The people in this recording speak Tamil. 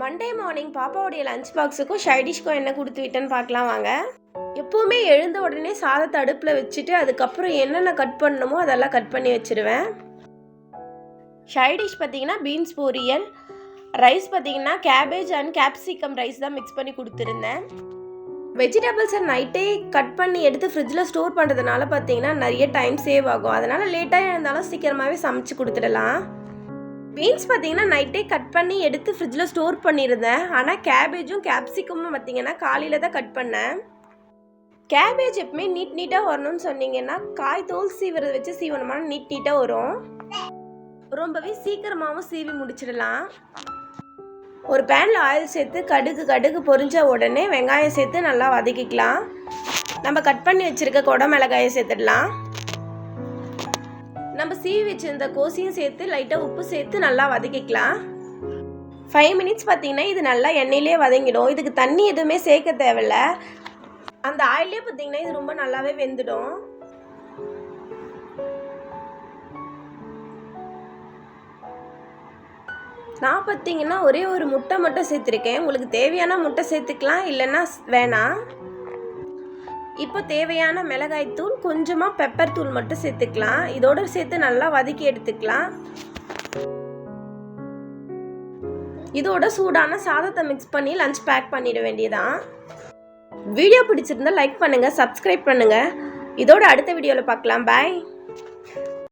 மண்டே மார்னிங் பாப்பாவுடைய லஞ்ச் பாக்ஸுக்கும் சைடிஷ்க்கும் என்ன கொடுத்து விட்டேன்னு பார்க்கலாம் வாங்க. எப்போவுமே எழுந்த உடனே சாதத்தை அடுப்பில் வச்சுட்டு அதுக்கப்புறம் என்னென்ன கட் பண்ணணுமோ அதெல்லாம் கட் பண்ணி வச்சுருவேன். சைடிஷ் பார்த்திங்கன்னா பீன்ஸ் பொரியல், ரைஸ் பார்த்திங்கன்னா கேபேஜ் அண்ட் கேப்சிகம் ரைஸ் தான் மிக்ஸ் பண்ணி கொடுத்துருந்தேன். வெஜிடபிள்ஸை நைட்டே கட் பண்ணி எடுத்து ஃப்ரிட்ஜில் ஸ்டோர் பண்ணுறதுனால பார்த்திங்கன்னா நிறைய டைம் சேவ் ஆகும். அதனால் லேட்டாக இருந்தாலும் சீக்கிரமாகவே சமைச்சு கொடுத்துடலாம். பீன்ஸ் பார்த்திங்கன்னா நைட்டே கட் பண்ணி எடுத்து ஃப்ரிட்ஜில் ஸ்டோர் பண்ணியிருந்தேன். ஆனால் கேபேஜும் கேப்சிகமும் பார்த்திங்கன்னா காலையில் தான் கட் பண்ணேன். கேபேஜ் எப்பவுமே நீட்டாக வரணும்னு சொன்னீங்கன்னா காய் தோல் சீவுறதை வச்சு சீவனமான நீட்டாக வரும். ரொம்பவே சீக்கிரமாகவும் சீவி முடிச்சிடலாம். ஒரு பேனில் ஆயில் சேர்த்து கடுகு பொரிஞ்ச உடனே வெங்காயம் சேர்த்து நல்லா வதக்கிக்கலாம். நம்ம கட் பண்ணி வச்சுருக்க குடை மிளகாயை சேர்த்துடலாம். நம்ம சீவி வச்சிருந்த கோசியும் சேர்த்து லைட்டாக உப்பு சேர்த்து நல்லா வதக்கிக்கலாம். 5 மினிட்ஸ் பார்த்திங்கன்னா இது நல்லா எண்ணெயிலே வதங்கிடும். இதுக்கு தண்ணி எதுவுமே சேர்க்க தேவையில்ல. அந்த ஆயிலே பார்த்திங்கன்னா இது ரொம்ப நல்லாவே வெந்துடும். நான் பார்த்திங்கன்னா ஒரே ஒரு முட்டை மட்டும் சேர்த்துருக்கேன். உங்களுக்கு தேவையான முட்டை சேர்த்துக்கலாம், இல்லைன்னா வேணாம். இப்போ தேவையான மிளகாய்த்தூள், கொஞ்சமாக பெப்பர் தூள் மட்டும் சேர்த்துக்கலாம். இதோடு சேர்த்து நல்லா வதக்கி எடுத்துக்கலாம். இதோட சூடான சாதத்தை மிக்ஸ் பண்ணி லஞ்ச் பேக் பண்ணிட வேண்டியதான். வீடியோ பிடிச்சிருந்தா லைக் பண்ணுங்கள், சப்ஸ்கிரைப் பண்ணுங்கள். இதோட அடுத்த வீடியோவில் பார்க்கலாம். பாய்.